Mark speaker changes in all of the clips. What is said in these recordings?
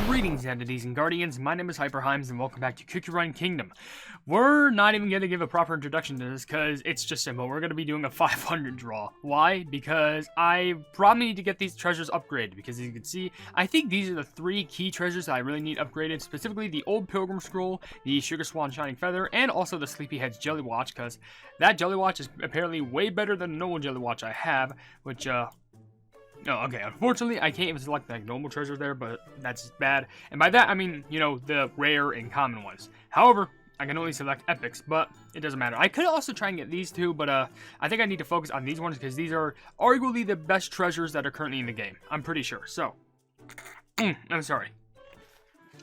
Speaker 1: Greetings, entities and guardians. My name is HyperHimes, and welcome back to Cookie Run Kingdom. We're not even going to give a proper introduction to this because it's just simple. We're going to be doing a 500 draw. Why? Because I probably need to get these treasures upgraded. Because as you can see, I think these are the three key treasures that I really need upgraded. Specifically, the Old Pilgrim Scroll, the Sugar Swan Shining Feather, and also the Sleepyhead's Jelly Watch. Because that Jelly Watch is apparently way better than the normal Jelly Watch I have, which, Oh, okay, unfortunately, I can't even select the normal treasure there, but that's bad. And by that, I mean, you know, the rare and common ones. However, I can only select epics, but it doesn't matter. I could also try and get these two, but I think I need to focus on these ones because these are arguably the best treasures that are currently in the game. I'm pretty sure. So, I'm sorry.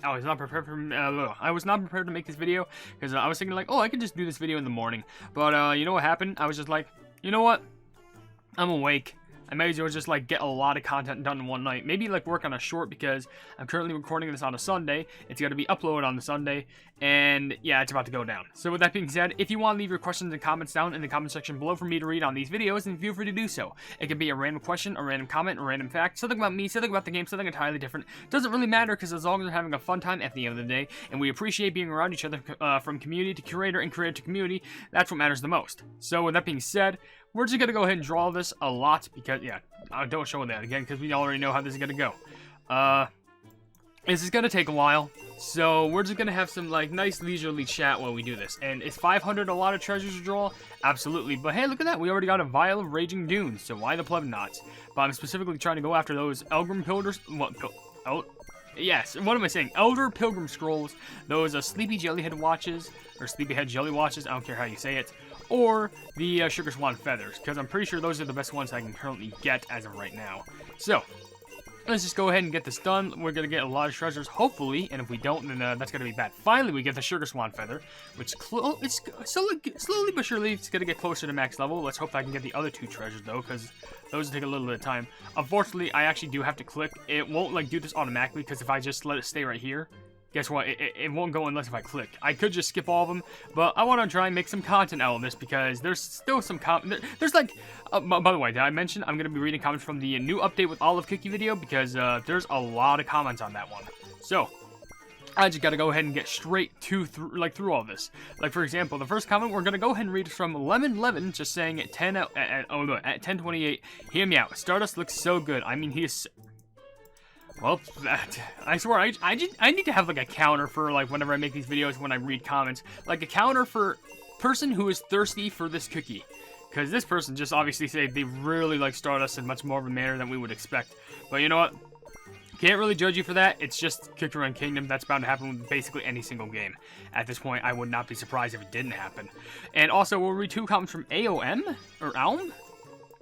Speaker 1: I was not prepared for I was not prepared to make this video because I was thinking like, oh, I could just do this video in the morning. But you know what happened? I was just like, you know what? I'm awake. I may as well just like get a lot of content done in one night. Maybe like work on a short because I'm currently recording this on a Sunday. It's going to be uploaded on the Sunday. And yeah, it's about to go down. So with that being said, if you want to leave your questions and comments down in the comment section below for me to read on these videos, then feel free to do so. It could be a random question, a random comment, a random fact, something about me, something about the game, something entirely different. Doesn't really matter because as long as we're having a fun time at the end of the day and we appreciate being around each other from community to curator and creator to community, that's what matters the most. So with that being said, we're just going to go ahead and draw this a lot because, yeah, don't show that again because we already know how this is going to go. This is going to take a while, so we're just going to have some, like, nice leisurely chat while we do this. And is 500 a lot of treasures to draw? Absolutely. But hey, look at that. We already got a Vial of Raging Dunes, so why the pleb not? But I'm specifically trying to go after those Elgrim Pillars. What? Yes, what am I saying? Elder Pilgrim Scrolls, those Sleepy Jellyhead Watches, or Sleepyhead Jelly Watches, I don't care how you say it, or the Sugar Swan Feathers, because I'm pretty sure those are the best ones I can currently get as of right now. So, let's just go ahead and get this done. We're going to get a lot of treasures, hopefully, and if we don't, then that's going to be bad. Finally, we get the Sugar Swan Feather, which it's slowly but surely it's going to get closer to max level. Let's hope I can get the other two treasures, though, because those will take a little bit of time. Unfortunately, I actually do have to click. It won't, like, do this automatically, because if I just let it stay right here, guess what? It won't go unless if I click. I could just skip all of them, but I want to try and make some content out of this because there's still some there's like, by the way, did I mention I'm going to be reading comments from the new update with Olive Cookie video because there's a lot of comments on that one. So, I just got to go ahead and get straight to through all this. Like, for example, the first comment we're going to go ahead and read is from Lemon, just saying at 10:28, hear me out. Stardust looks so good. I mean, he is... Well, I swear, I need to have, like, a counter for, like, whenever I make these videos when I read comments. Like, a counter for person who is thirsty for this cookie. Because this person just obviously said they really like Stardust in much more of a manner than we would expect. But you know what? Can't really judge you for that. It's just Cookie Run Kingdom. That's bound to happen with basically any single game. At this point, I would not be surprised if it didn't happen. And also, we'll read two comments from AOM, or Alm?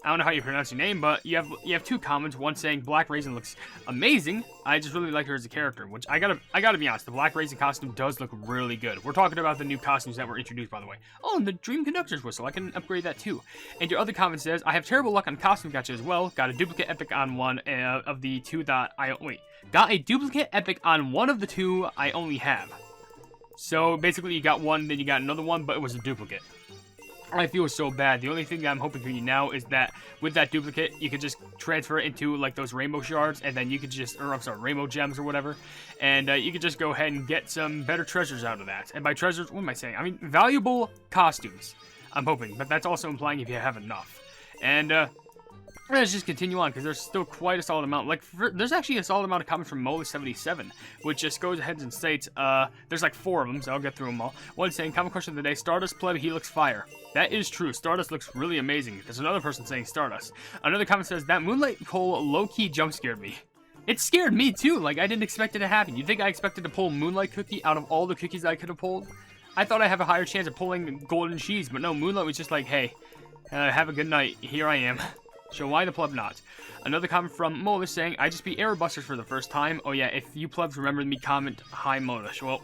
Speaker 1: I don't know how you pronounce your name, but you have two comments. One saying Black Raisin looks amazing. I just really like her as a character, which I gotta be honest. The Black Raisin costume does look really good. We're talking about the new costumes that were introduced, by the way. Oh, and the Dream Conductor's Whistle. I can upgrade that too. And your other comment says I have terrible luck on costume gacha as well. Got a duplicate epic on one of the two that got a duplicate epic on one of the two I only have. So basically, you got one, then you got another one, but it was a duplicate. I feel so bad. The only thing that I'm hoping for you now is that with that duplicate, you could just transfer it into like those rainbow shards, and then you could just, or I'm sorry, rainbow gems or whatever, and you could just go ahead and get some better treasures out of that. And by treasures, what am I saying? I mean valuable costumes. I'm hoping, but that's also implying if you have enough. And let's just continue on, because there's still quite a solid amount. Like, there's actually a solid amount of comments from Mola77, which just goes ahead and states, there's like 4 of them, so I'll get through them all. One saying, comment question of the day, Stardust pleb, he looks fire. That is true. Stardust looks really amazing. There's another person saying Stardust. Another comment says, that Moonlight pull low-key jump scared me. It scared me too. Like, I didn't expect it to happen. You think I expected to pull Moonlight Cookie out of all the cookies I could have pulled? I thought I'd have a higher chance of pulling Golden Cheese, but no, Moonlight was just like, hey, have a good night. Here I am. So why the pleb not? Another comment from Molish saying, I just beat Error-Busters for the first time. Oh yeah, if you plebs remember me, comment, hi Molish. Well,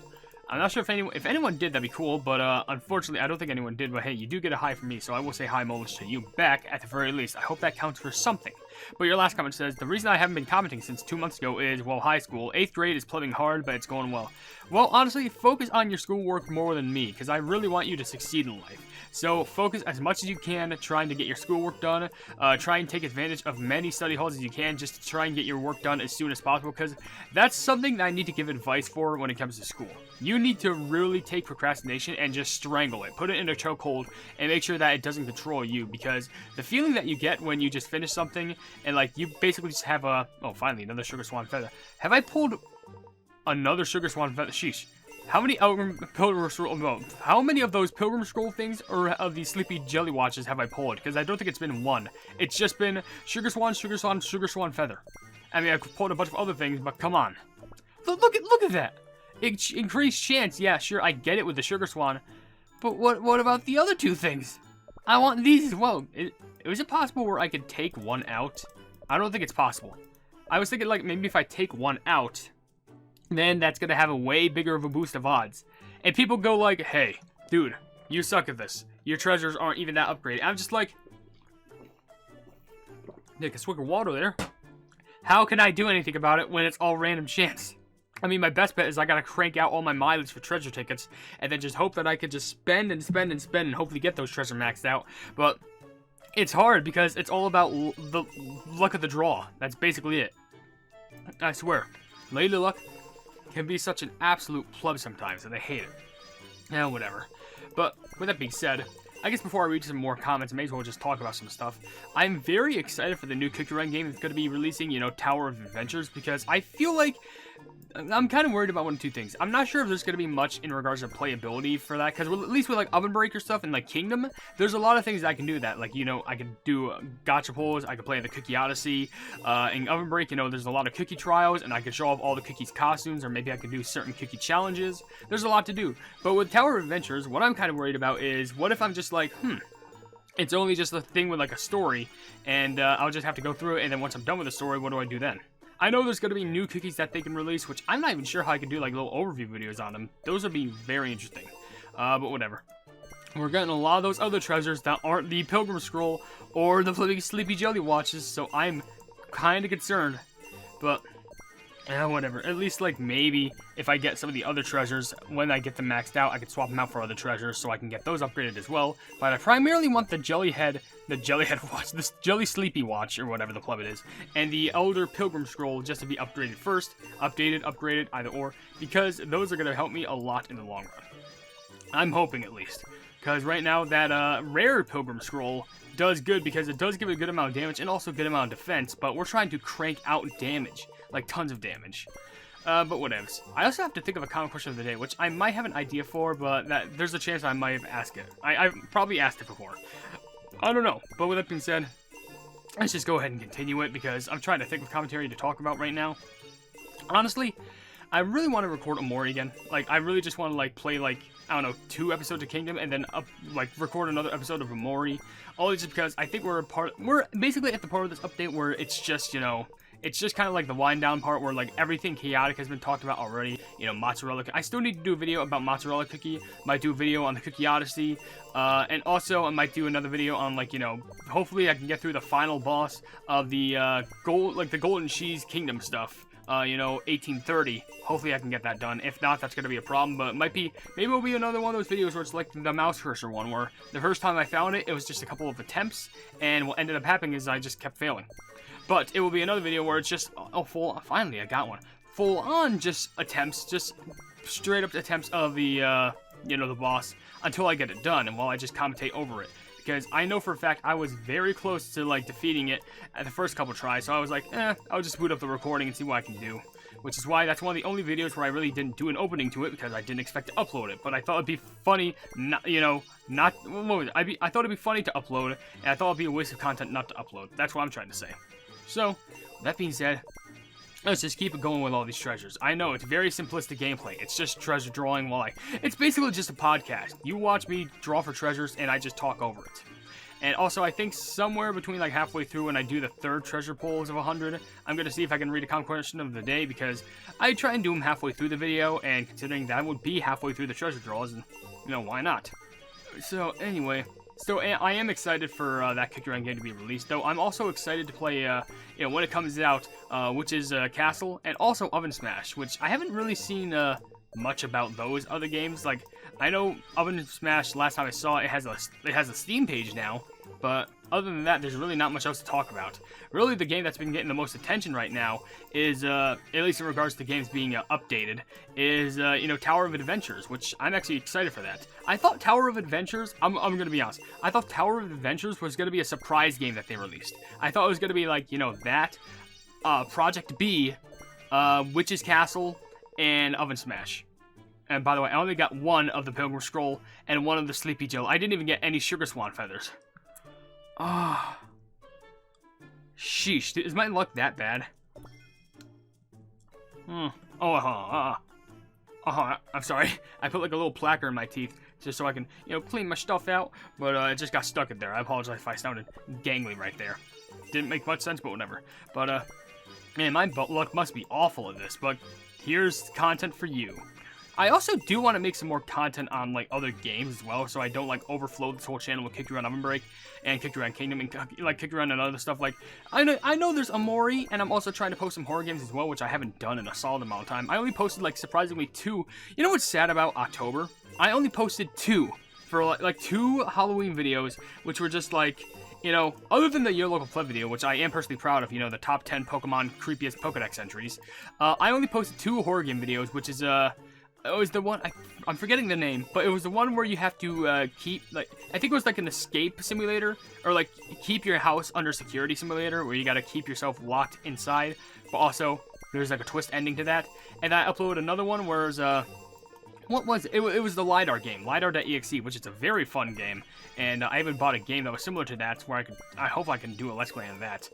Speaker 1: I'm not sure if anyone did, that'd be cool, but unfortunately, I don't think anyone did. But hey, you do get a hi from me, so I will say hi Molish to you back at the very least. I hope that counts for something. But your last comment says, the reason I haven't been commenting since 2 months ago is, well, high school. 8th grade is plumbing hard, but it's going well. Well, honestly, focus on your schoolwork more than me, because I really want you to succeed in life. So focus as much as you can trying to get your schoolwork done. Try and take advantage of many study halls as you can just to try and get your work done as soon as possible, because that's something that I need to give advice for when it comes to school. You need to really take procrastination and just strangle it. Put it in a chokehold and make sure that it doesn't control you, because the feeling that you get when you just finish something and like you basically just have a... Oh, finally, another Sugar Swan Feather. Have I pulled another Sugar Swan Feather? Sheesh. How many Pilgrim Scroll? No, how many of those Pilgrim Scroll things or of these Sleepy Jelly Watches have I pulled? Because I don't think it's been one. It's just been Sugar Swan, Sugar Swan, Sugar Swan Feather. I mean, I've pulled a bunch of other things, but come on. Look at that. Increased chance. Yeah, sure, I get it with the Sugar Swan. But what about the other two things? I want these as well. Is it possible where I could take one out? I don't think it's possible. I was thinking like maybe if I take one out, then that's going to have a way bigger of a boost of odds. And people go like, hey, dude, you suck at this. Your treasures aren't even that upgraded. I'm just like, take a swig of water there. How can I do anything about it when it's all random chance? I mean, my best bet is I got to crank out all my mileage for treasure tickets and then just hope that I could just spend and spend and spend and hopefully get those treasure maxed out. But it's hard because it's all about the luck of the draw. That's basically it. I swear. Lady Luck can be such an absolute pleb sometimes, and I hate it. Yeah, whatever. But with that being said, I guess before I read some more comments, I may as well just talk about some stuff. I'm very excited for the new Cookie Run game that's going to be releasing, you know, Tower of Adventures, because I feel like I'm kind of worried about one of two things. I'm not sure if there's going to be much in regards to playability for that, because at least with like OvenBreak or stuff and like Kingdom, there's a lot of things that I can do that. Like, you know, I can do gacha pulls, I can play the Cookie Odyssey. In OvenBreak, you know, there's a lot of cookie trials, and I can show off all the cookies' costumes, or maybe I can do certain cookie challenges. There's a lot to do. But with Tower of Adventures, what I'm kind of worried about is, what if I'm just like, it's only just a thing with like a story, and I'll just have to go through it, and then once I'm done with the story, what do I do then? I know there's going to be new cookies that they can release, which I'm not even sure how I can do like little overview videos on them. Those would be very interesting. But whatever. We're getting a lot of those other treasures that aren't the Pilgrim Scroll or the Sleepy Jelly Watches, so I'm kind of concerned. But whatever. At least like maybe if I get some of the other treasures, when I get them maxed out, I can swap them out for other treasures so I can get those upgraded as well. But I primarily want the Jellyhead Watch, this Jelly Sleepy Watch, or whatever the pleb it is, and the Elder Pilgrim Scroll just to be upgraded first, upgraded, either or, because those are going to help me a lot in the long run. I'm hoping at least, because right now that rare Pilgrim Scroll does good because it does give a good amount of damage and also a good amount of defense, but we're trying to crank out damage, like tons of damage. But whatevs. I also have to think of a common question of the day, which I might have an idea for, but there's a chance I might have asked it. I've probably asked it before. I don't know, but with that being said, let's just go ahead and continue it, because I'm trying to think of commentary to talk about right now. Honestly, I really want to record Omori again. Like, I really just want to, like, play, like, I don't know, 2 episodes of Kingdom, and then, record another episode of Omori. All just because I think we're basically at the part of this update where it's just, you know, it's just kind of like the wind down part where like everything chaotic has been talked about already. You know, mozzarella. I still need to do a video about mozzarella cookie. Might do a video on the Cookie Odyssey, and also I might do another video on like, you know, hopefully I can get through the final boss of the the Golden Cheese Kingdom stuff. You know, 1830. Hopefully I can get that done. If not, that's going to be a problem, but maybe it'll be another one of those videos where it's like the mouse cursor one, where the first time I found it, it was just a couple of attempts, and what ended up happening is I just kept failing. But it will be another video where it's just, finally I got one. Full on just attempts, just straight up attempts of the, you know, the boss, until I get it done, and while I just commentate over it. Because I know for a fact I was very close to, like, defeating it at the first couple tries, so I was like, I'll just boot up the recording and see what I can do. Which is why that's one of the only videos where I really didn't do an opening to it, because I didn't expect to upload it. But I thought it'd be funny, I thought it'd be funny to upload, and I thought it'd be a waste of content not to upload. That's what I'm trying to say. So, with that being said, let's just keep it going with all these treasures. I know, it's very simplistic gameplay. It's just treasure drawing it's basically just a podcast. You watch me draw for treasures, and I just talk over it. And also, I think somewhere between, like, halfway through when I do the 3rd treasure pulls of 100, I'm going to see if I can read a common question of the day, because I try and do them halfway through the video, and considering that would be halfway through the treasure draws, and, you know, why not? So, anyway, So I am excited for that Kick Your Run game to be released, though I'm also excited to play, when it comes out, which is Castle, and also Oven Smash, which I haven't really seen much about those other games. Like, I know Oven Smash, last time I saw it, has a Steam page now, but other than that, there's really not much else to talk about. Really, the game that's been getting the most attention right now is, at least in regards to games being updated, is, Tower of Adventures, which I'm actually excited for that. I thought Tower of Adventures, I'm gonna be honest, I thought Tower of Adventures was gonna be a surprise game that they released. I thought it was gonna be like, that, Project B, Witch's Castle, and Oven Smash. And by the way, I only got one of the Pilgrim Scroll and one of the Sleepy Joe. I didn't even get any Sugar Swan feathers. Ah. Sheesh, is my luck that bad? I'm sorry. I put like a little placker in my teeth just so I can, clean my stuff out, but it just got stuck in there. I apologize if I sounded gangly right there. Didn't make much sense, but whatever. But, man, my luck must be awful at this, but here's content for you. I also do want to make some more content on, like, other games as well, so I don't, like, overflow this whole channel with Kick Your Run OvenBreak and Kick Your Run Kingdom and, like, Kick Your Run and other stuff. Like, I know there's Amori, and I'm also trying to post some horror games as well, which I haven't done in a solid amount of time. I only posted, like, surprisingly 2. You know what's sad about October? I only posted 2 for, like 2 Halloween videos, which were just, like, other than the Your Local Pleb video, which I am personally proud of, the top 10 Pokemon creepiest Pokedex entries, I only posted 2 horror game videos, which is, it was the one, I'm forgetting the name, but it was the one where you have to keep, like, I think it was like an escape simulator, or like keep your house under security simulator, where you gotta keep yourself locked inside, but also there's like a twist ending to that. And I uploaded another one where it was, what was it? It was the LiDAR game, LiDAR.exe, which is a very fun game, and I even bought a game that was similar to that, where I hope I can do a Let's Play on that.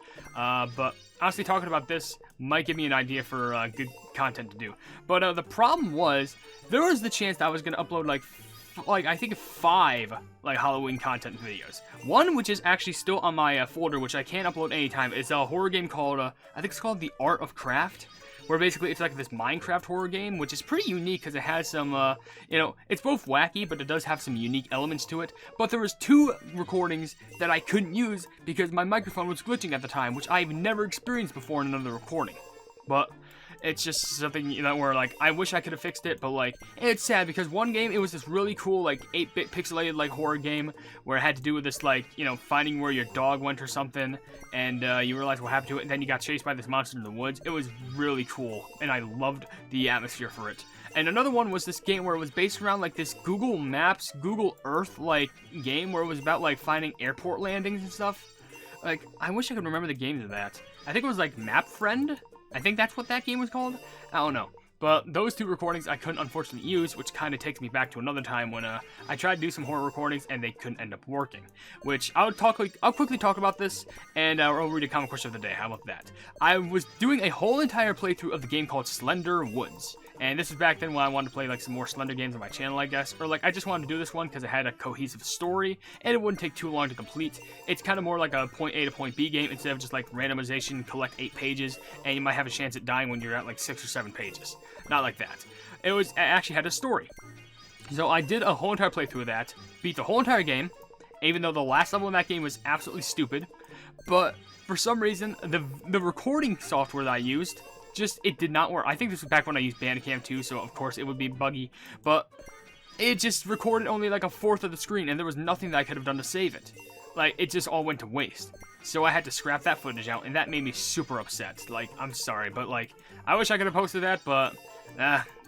Speaker 1: But honestly, talking about this might give me an idea for good content to do. But the problem was, there was the chance that I was going to upload like I think 5 like Halloween content videos. One which is actually still on my folder, which I can't upload anytime. It's a horror game called I think it's called The Art of Craft, where basically it's like this Minecraft horror game, which is pretty unique because it has some, it's both wacky, but it does have some unique elements to it. But there was 2 recordings that I couldn't use because my microphone was glitching at the time, which I've never experienced before in another recording. But it's just something, where, like, I wish I could have fixed it, but, like, it's sad because one game, it was this really cool, like, 8-bit pixelated, like, horror game where it had to do with this, like, finding where your dog went or something, and you realize what happened to it, and then you got chased by this monster in the woods. It was really cool, and I loved the atmosphere for it. And another one was this game where it was based around, like, this Google Maps, Google Earth, like, game where it was about, like, finding airport landings and stuff. Like, I wish I could remember the names of that. I think it was, like, Map Friend? I think that's what that game was called? I don't know. But those 2 recordings I couldn't unfortunately use, which kind of takes me back to another time when I tried to do some horror recordings and they couldn't end up working. Which I'll quickly talk about this, and I'll read a comic question of the day. How about that? I was doing a whole entire playthrough of the game called Slender Woods. And this is back then when I wanted to play, like, some more Slender games on my channel, I guess. Or, like, I just wanted to do this one because it had a cohesive story, and it wouldn't take too long to complete. It's kind of more like a point A to point B game instead of just, like, randomization, collect 8 pages, and you might have a chance at dying when you're at, like, 6 or 7 pages. Not like that. It actually had a story. So I did a whole entire playthrough of that, beat the whole entire game, even though the last level in that game was absolutely stupid. But for some reason, the recording software that I used, it did not work. I think this was back when I used Bandicam too, so of course it would be buggy, but it just recorded only like 1/4 of the screen, and there was nothing that I could have done to save it. Like, it just all went to waste. So I had to scrap that footage out, and that made me super upset. Like, I'm sorry, but, like, I wish I could have posted that, but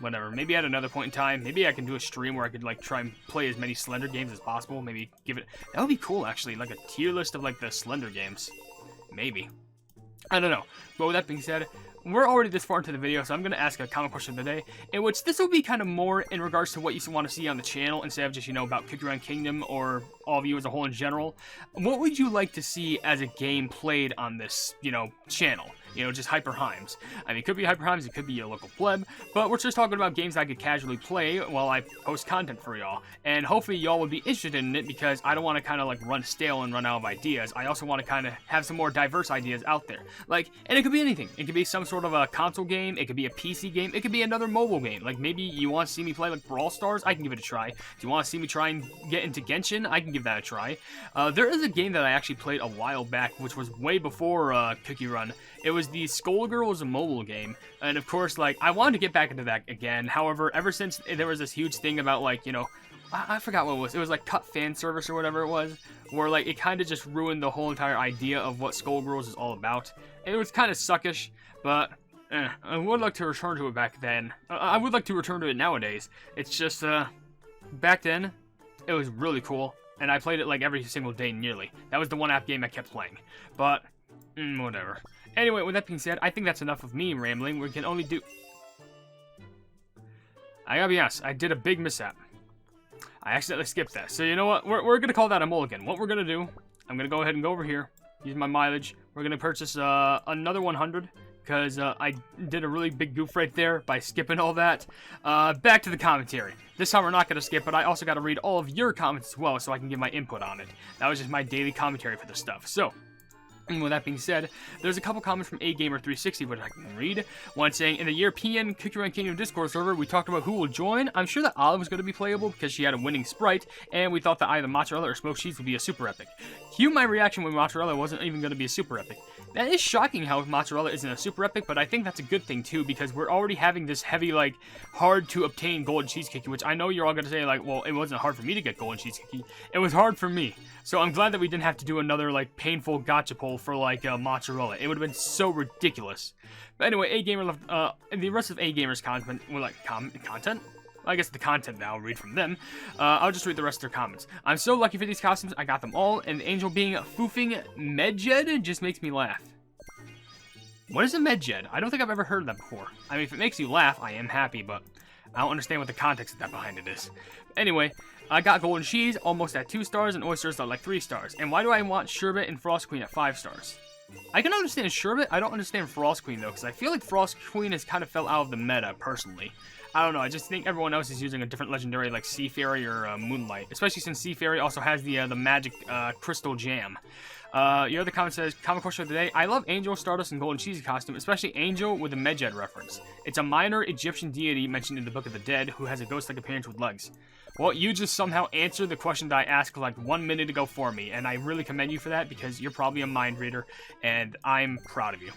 Speaker 1: whatever. Maybe at another point in time, maybe I can do a stream where I could, like, try and play as many Slender games as possible. Maybe give it, that would be cool, actually, like a tier list of, like, the Slender games. Maybe. I don't know. But with that being said, we're already this far into the video, so I'm going to ask a common question of the day, in which this will be kind of more in regards to what you want to see on the channel, instead of just, about Kick Your Run Kingdom, or all of you as a whole in general. What would you like to see as a game played on this, channel? you know, just HyperHimes. I mean, it could be HyperHimes, it could be your local pleb, but we're just talking about games I could casually play while I post content for y'all. And hopefully y'all would be interested in it because I don't want to kind of like run stale and run out of ideas. I also want to kind of have some more diverse ideas out there. Like, and it could be anything. It could be some sort of a console game, it could be a PC game, it could be another mobile game. Like maybe you want to see me play like Brawl Stars, I can give it a try. Do you want to see me try and get into Genshin? I can give that a try. There is a game that I actually played a while back, which was way before Cookie Run. It was the Skullgirls mobile game, and of course, like, I wanted to get back into that again. However, ever since there was this huge thing about, like, you know, I forgot what it was. It was like cut fan service or whatever it was, where like it kind of just ruined the whole entire idea of what Skullgirls is all about. It was kind of suckish, but I would like to return to it back then. I would like to return to it nowadays. It's just back then, it was really cool, and I played it like every single day nearly. That was the one app game I kept playing, but whatever. Anyway, with that being said, I think that's enough of me rambling. We can only do... I gotta be honest, I did a big mishap. I accidentally skipped that. So you know what? We're going to call that a mulligan. What we're going to do, I'm going to go ahead and go over here, use my mileage. We're going to purchase another 100 because I did a really big goof right there by skipping all that. Back to the commentary. This time we're not going to skip, but I also got to read all of your comments as well so I can give my input on it. That was just my daily commentary for this stuff. So... and with that being said, there's a couple comments from AGamer360 which I can read. One saying, in the European Cookie Run Kingdom Discord server, we talked about who will join. I'm sure that Olive was going to be playable because she had a winning sprite, and we thought that either Mozzarella or Smoked Cheese would be a super epic. Cue my reaction when Mozzarella wasn't even going to be a super epic. That is shocking how Mozzarella isn't a super epic, but I think that's a good thing too, because we're already having this heavy, like, hard to obtain golden cheese cookie, which I know you're all going to say, like, well, it wasn't hard for me to get golden cheese cookie. It was hard for me. So I'm glad that we didn't have to do another, like, painful gacha pull for, like, Mozzarella. It would have been so ridiculous. But anyway, A-Gamer left, and the rest of A-Gamer's content, well, like, content? I guess the content that I'll read from them. I'll just read the rest of their comments. I'm so lucky for these costumes. I got them all, and the angel being foofing Medjed just makes me laugh. What is a Medjed? I don't think I've ever heard of that before. I mean, if it makes you laugh, I am happy, but I don't understand what the context of that behind it is. Anyway, I got golden cheese almost at 2 stars and oysters at like 3 stars. And why do I want sherbet and frost queen at 5 stars? I can understand sherbet. I don't understand frost queen though, because I feel like frost queen has kind of fell out of the meta personally. I don't know. I just think everyone else is using a different legendary like Sea Fairy or Moonlight, especially since Sea Fairy also has the magic crystal jam. Your other comment says, comment question of the day, I love Angel, Stardust, and Golden Cheesy costume, especially Angel with a Medjed reference. It's a minor Egyptian deity mentioned in the Book of the Dead who has a ghost-like appearance with legs. Well, you just somehow answered the question that I asked like 1 minute ago for me, and I really commend you for that because you're probably a mind reader, and I'm proud of you.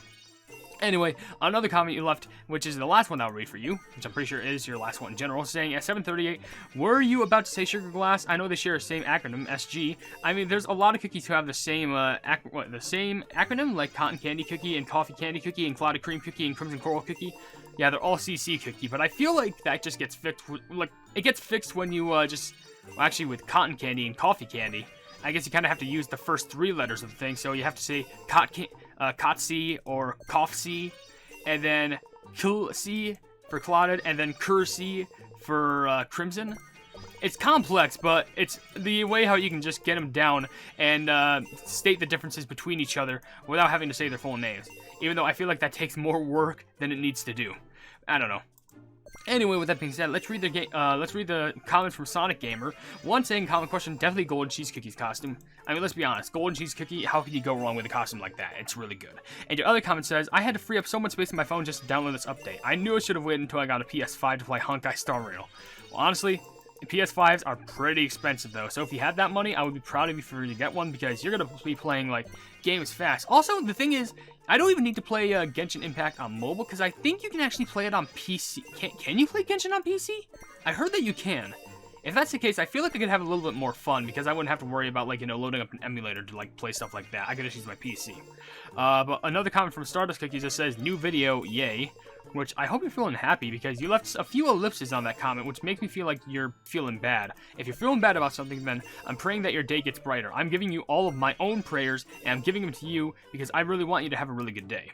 Speaker 1: Anyway, another comment you left, which is the last one I'll read for you, which I'm pretty sure is your last one in general, saying at 7:38, were you about to say Sugar Glass? I know they share the same acronym, SG. I mean, there's a lot of cookies who have the same acronym, like Cotton Candy Cookie and Coffee Candy Cookie and Clouded Cream Cookie and Crimson Coral Cookie. Yeah, they're all CC Cookie, but I feel like that just gets fixed, like, it gets fixed when you actually with Cotton Candy and Coffee Candy, I guess you kind of have to use the first 3 letters of the thing, so you have to say Kotsi or Kofsi, and then Kulsi for clotted, and then Kursi for crimson. It's complex, but it's the way how you can just get them down and state the differences between each other without having to say their full names. Even though I feel like that takes more work than it needs to do. I don't know. Anyway, with that being said, let's read the comments from Sonic Gamer. One saying, common question, definitely Golden Cheese Cookie's costume. I mean, let's be honest, Golden Cheese Cookie, how could you go wrong with a costume like that? It's really good. And your other comment says, I had to free up so much space on my phone just to download this update. I knew I should have waited until I got a PS5 to play Honkai Star Rail. Well, honestly, the PS5s are pretty expensive though, so if you had that money, I would be proud of you for you to get one because you're going to be playing, like, games fast. Also, the thing is, I don't even need to play Genshin Impact on mobile because I think you can actually play it on PC. Can you play Genshin on PC? I heard that you can. If that's the case, I feel like I could have a little bit more fun because I wouldn't have to worry about, like, you know, loading up an emulator to, like, play stuff like that. I could just use my PC. But another comment from Stardust Cookies that says, new video, yay. Which I hope you're feeling happy because you left a few ellipses on that comment, which makes me feel like you're feeling bad. If you're feeling bad about something, then I'm praying that your day gets brighter. I'm giving you all of my own prayers, and I'm giving them to you because I really want you to have a really good day.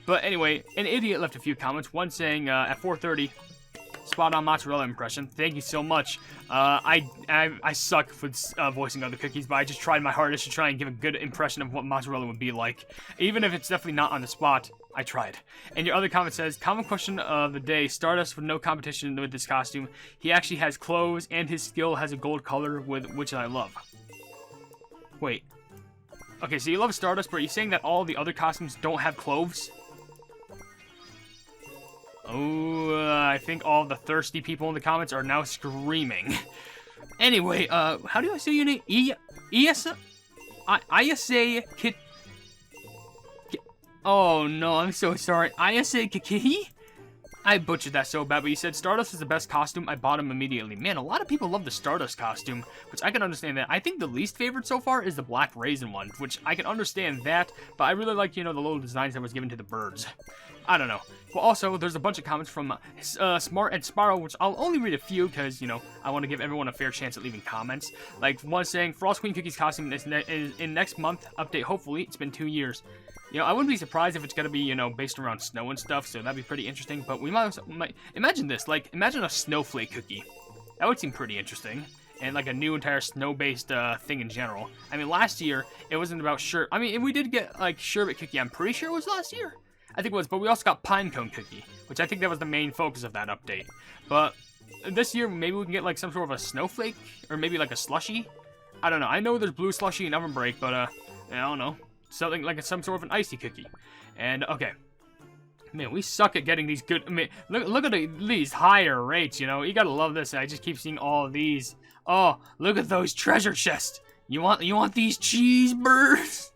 Speaker 1: But anyway, an idiot left a few comments, one saying at 4:30, spot on mozzarella impression. Thank you so much. I suck with voicing other cookies, but I just tried my hardest to try and give a good impression of what mozzarella would be like. Even if it's definitely not on the spot, I tried. And your other comment says, common question of the day, Stardust with no competition with this costume. He actually has clothes, and his skill has a gold color, which I love. Wait. Okay, so you love Stardust, but are you saying that all the other costumes don't have clothes? Oh, I think all the thirsty people in the comments are now screaming. Anyway, how do I say your name? Ayase Kit... Oh, no, I'm so sorry. Ayase Kikihi? I butchered that so bad, but you said Stardust is the best costume. I bought him immediately. Man, a lot of people love the Stardust costume, which I can understand that. I think the least favorite so far is the black raisin one, which I can understand that, but I really like, you know, the little designs that was given to the birds. I don't know. Well, also, there's a bunch of comments from Smart and Sparrow, which I'll only read a few because, you know, I want to give everyone a fair chance at leaving comments. Like, one saying, Frost Queen Cookie's costume is in next month. Update, hopefully. It's been 2 years. You know, I wouldn't be surprised if it's going to be, you know, based around snow and stuff, so that'd be pretty interesting. But we might imagine this. Like, imagine a snowflake cookie. That would seem pretty interesting. And, like, a new entire snow-based thing in general. I mean, last year, it wasn't about sherbet. I mean, and we did get, like, sherbet cookie. I'm pretty sure it was last year. I think it was, but we also got pine cone cookie, which I think that was the main focus of that update. But this year, maybe we can get, like, some sort of a snowflake, or maybe, like, a slushy. I don't know. I know there's blue slushy and OvenBreak, but, I don't know. Something like some sort of an icy cookie. And, okay. Man, we suck at getting these good... I mean, look at these higher rates, you know? You gotta love this. I just keep seeing all of these. Oh, look at those treasure chests. You want these cheeseburgers?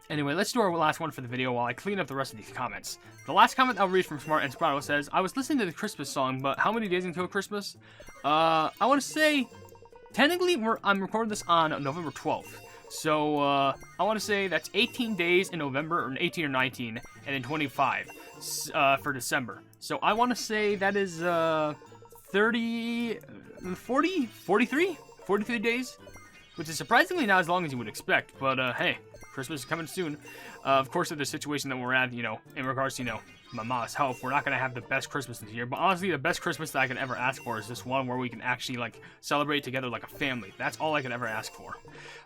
Speaker 1: Anyway, let's do our last one for the video while I clean up the rest of these comments. The last comment I'll read from Smart and Sparrow says, I was listening to the Christmas song, but how many days until Christmas? I want to say, technically, I'm recording this on November 12th. So, I want to say that's 18 days in November, or 18 or 19, and then 25 for December. So, I want to say that is 43 days, which is surprisingly not as long as you would expect, but hey. Christmas is coming soon. Of course, with the situation that we're at, you know, in regards to, you know, my mom's health, we're not going to have the best Christmas this year. But honestly, the best Christmas that I can ever ask for is this one where we can actually, like, celebrate together like a family. That's all I could ever ask for.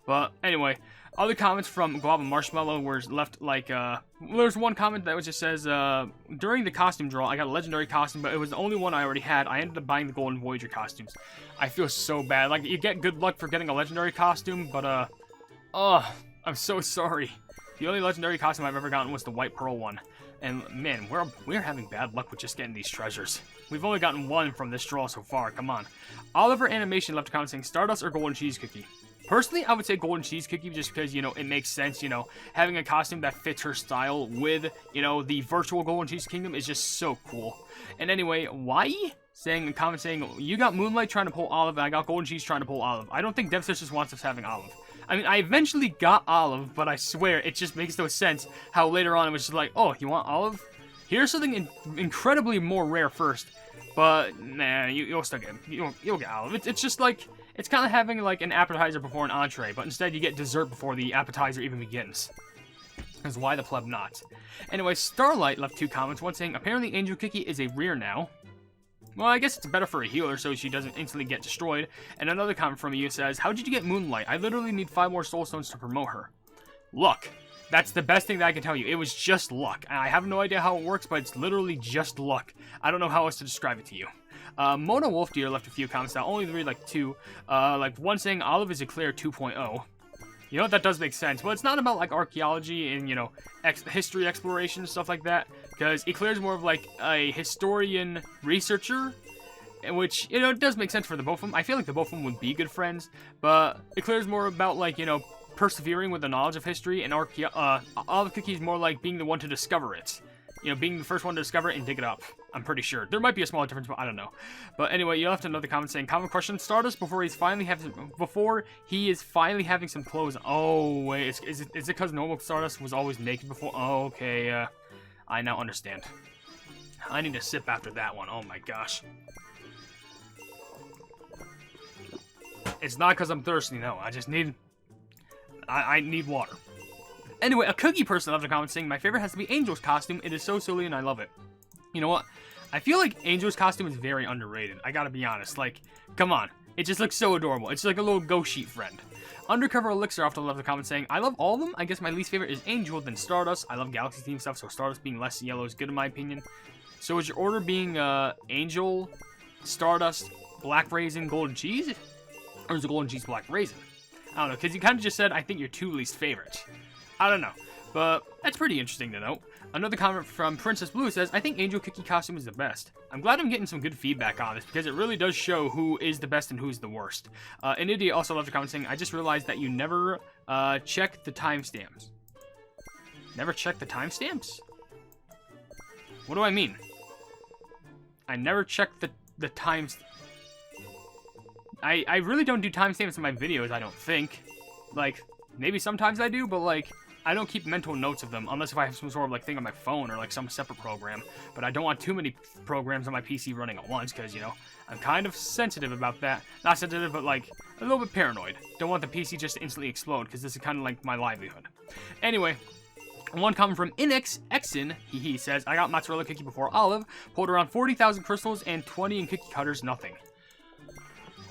Speaker 1: But anyway, other comments from Guava Marshmallow were left, like, there's one comment that just says, during the costume draw, I got a legendary costume, but it was the only one I already had. I ended up buying the Golden Voyager costumes. I feel so bad. Like, you get good luck for getting a legendary costume, but, I'm so sorry. The only legendary costume I've ever gotten was the White Pearl one. And man, we're having bad luck with just getting these treasures. We've only gotten one from this draw so far, come on. Oliver Animation left a comment saying Stardust or Golden Cheese Cookie. Personally, I would say Golden Cheese Cookie just because, you know, it makes sense, you know, having a costume that fits her style with, you know, the virtual Golden Cheese Kingdom is just so cool. And anyway, why? Saying a comment saying, you got Moonlight trying to pull Olive, and I got Golden Cheese trying to pull Olive. I don't think Devsisters wants us having Olive. I mean, I eventually got Olive, but I swear, it just makes no sense how later on it was just like, oh, you want Olive? Here's something incredibly more rare first. But, nah, you'll still get, you'll get Olive. It's just like, it's kind of having like an appetizer before an entree, but instead you get dessert before the appetizer even begins. Because why the pleb not? Anyway, Starlight left 2 comments, one saying, apparently Angel Cookie is a rear now. Well, I guess it's better for a healer so she doesn't instantly get destroyed. And another comment from you says, how did you get Moonlight? I literally need 5 more soul stones to promote her. Luck. That's the best thing that I can tell you. It was just luck. I have no idea how it works, but it's literally just luck. I don't know how else to describe it to you. Mona Wolf Deer left a few comments. I'll only read like 2. Like one saying Olive is a clear 2.0. You know, that does make sense, but it's not about, like, archaeology and, you know, history exploration, stuff like that, because Eclair's more of, like, a historian researcher, in which, you know, it does make sense for the both of them. I feel like the both of them would be good friends, but Eclair's more about, like, you know, persevering with the knowledge of history, and Olive Cookie's more like being the one to discover it. You know, being the first one to discover it and dig it up. I'm pretty sure. There might be a small difference, but I don't know. But anyway, you left another comment saying, common question, Stardust before he is finally having some clothes. Oh, wait, is it because normal Stardust was always naked before? Oh, okay, I now understand. I need a sip after that one. Oh my gosh. It's not because I'm thirsty, no. I just need... I need water. Anyway, a cookie person left a comment saying, my favorite has to be Angel's costume. It is so silly and I love it. You know what? I feel like Angel's costume is very underrated. I gotta be honest. Like, come on. It just looks so adorable. It's like a little ghost sheet friend. Undercover Elixir often left a comment saying, I love all of them. I guess my least favorite is Angel, then Stardust. I love Galaxy theme stuff, so Stardust being less yellow is good in my opinion. So is your order being Angel, Stardust, Black Raisin, Golden Cheese? Or is it Golden Cheese, Black Raisin? I don't know, because you kind of just said, I think your 2 least favorites. I don't know, but that's pretty interesting to note. Another comment from Princess Blue says, I think Angel Cookie costume is the best. I'm glad I'm getting some good feedback on this because it really does show who is the best and who's the worst. And Idiot also left a comment saying, I just realized that you never check the timestamps. Never check the timestamps? What do I mean? I never check the times. I really don't do timestamps in my videos, I don't think. Like, maybe sometimes I do, but like, I don't keep mental notes of them unless if I have some sort of like thing on my phone or like some separate program. But I don't want too many programs on my PC running at once because, you know, I'm kind of sensitive about that. Not sensitive, but like a little bit paranoid. Don't want the PC just to instantly explode because this is kind of like my livelihood. Anyway, one comment from InXXin, he says, I got mozzarella cookie before olive, pulled around 40,000 crystals and 20 in cookie cutters, nothing.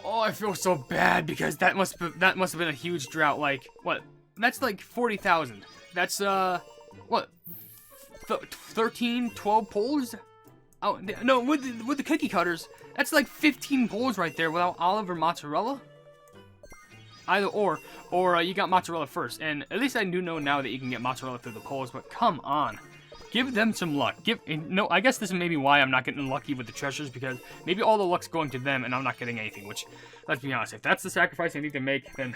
Speaker 1: Oh, I feel so bad because that must have been a huge drought. Like, what? That's like 40,000. That's, what? 13, 12 pulls? Oh, no, with the cookie cutters, that's like 15 pulls right there without olive or mozzarella. Either or you got mozzarella first. And at least I do know now that you can get mozzarella through the pulls, but come on. Give them some luck. No, I guess this is maybe why I'm not getting lucky with the treasures, because maybe all the luck's going to them and I'm not getting anything, which, let's be honest, if that's the sacrifice I need to make, then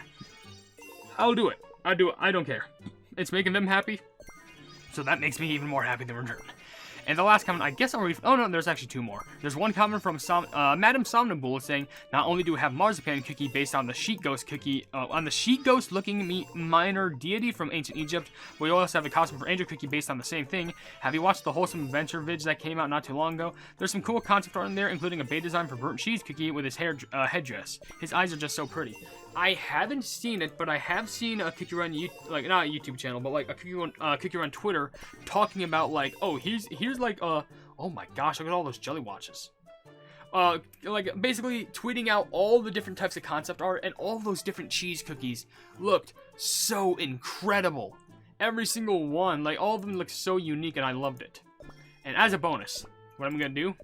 Speaker 1: I'll do it. I'll do it. I don't care. It's making them happy, so that makes me even more happy than return. And the last comment, I guess I'll read. Oh no, there's actually 2 more. There's one comment from Madam Somnambule saying, not only do we have marzipan cookie based on the sheet ghost cookie, on the sheet ghost looking minor deity from ancient Egypt, we also have a costume for angel cookie based on the same thing. Have you watched the wholesome adventure vids that came out not too long ago? There's some cool concept art in there, including a bait design for burnt cheese cookie with his headdress. His eyes are just so pretty. I haven't seen it, but I have seen a Cookie Run, like not a YouTube channel, but like a Cookie Run Twitter talking about like, oh, here's like oh my gosh, look at all those jelly watches. Like basically tweeting out all the different types of concept art, and all those different cheese cookies looked so incredible. Every single one, like all of them looked so unique, and I loved it. And as a bonus, what I'm gonna do,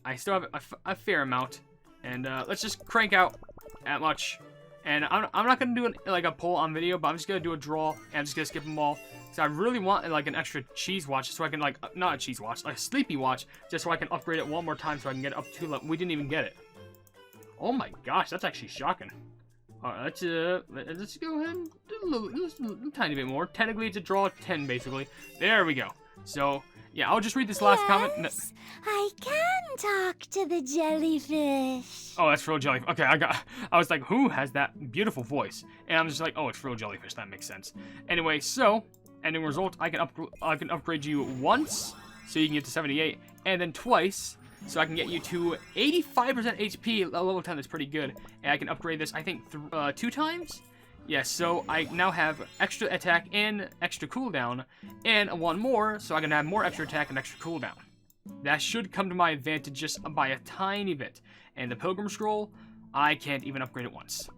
Speaker 1: I still have a fair amount, and let's just crank out that much. And I'm not going to do like a poll on video, but I'm just going to do a draw, and I'm just going to skip them all. So I really want like an extra cheese watch, so I can like, not a cheese watch, like a sleepy watch, just so I can upgrade it one more time so I can get it up to, we didn't even get it. Oh my gosh, that's actually shocking. Alright, let's go ahead and do a tiny bit more. Technically it's a draw 10 basically. There we go. So, yeah, I'll just read this last comment.
Speaker 2: I can talk to the jellyfish.
Speaker 1: Oh, that's real jellyfish. Okay, I was like, who has that beautiful voice? And I'm just like, oh, it's real jellyfish. That makes sense. Anyway, so ending result, I can upgrade you once, so you can get to 78, and then twice, so I can get you to 85% HP. Level 10 is pretty good, and I can upgrade this, I think, 2 times. Yes, so I now have extra attack and extra cooldown, and 1 more, so I can have more extra attack and extra cooldown. That should come to my advantage just by a tiny bit. And the Pilgrim Scroll, I can't even upgrade it once.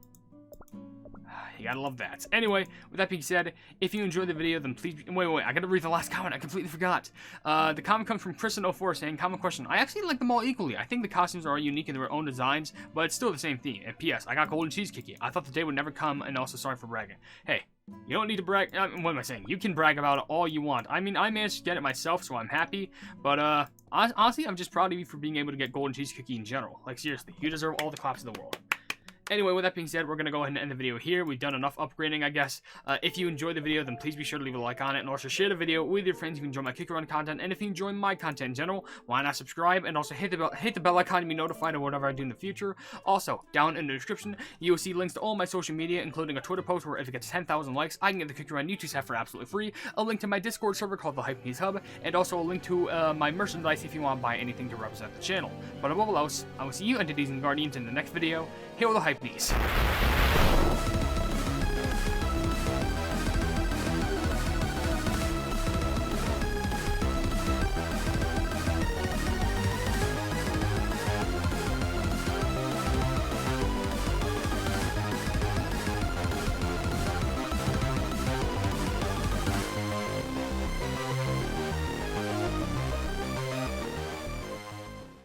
Speaker 1: You gotta love that. Anyway, with that being said, if you enjoyed the video, then please... Wait, I gotta read the last comment. I completely forgot. The comment comes from Kristen04 saying, common question. I actually like them all equally. I think the costumes are unique in their own designs, but it's still the same theme. And P.S. I got golden cheese cookie. I thought the day would never come, and also sorry for bragging. Hey, you don't need to brag... what am I saying? You can brag about it all you want. I mean, I managed to get it myself, so I'm happy. But, honestly, I'm just proud of you for being able to get golden cheese cookie in general. Like, seriously, you deserve all the claps in the world. Anyway, with that being said, we're going to go ahead and end the video here. We've done enough upgrading, I guess. If you enjoyed the video, then please be sure to leave a like on it, and also share the video with your friends if you enjoy my Cookie Run content. And if you enjoy my content in general, why not subscribe, and also hit the bell icon to be notified of whatever I do in the future. Also, down in the description, you will see links to all my social media, including a Twitter post where if it gets 10,000 likes, I can get the Cookie Run YouTube set for absolutely free, a link to my Discord server called the Hypenese Hub, and also a link to my merchandise if you want to buy anything to represent the channel. But above all else, I will see you entities and guardians in the next video. Hail the Hypenese.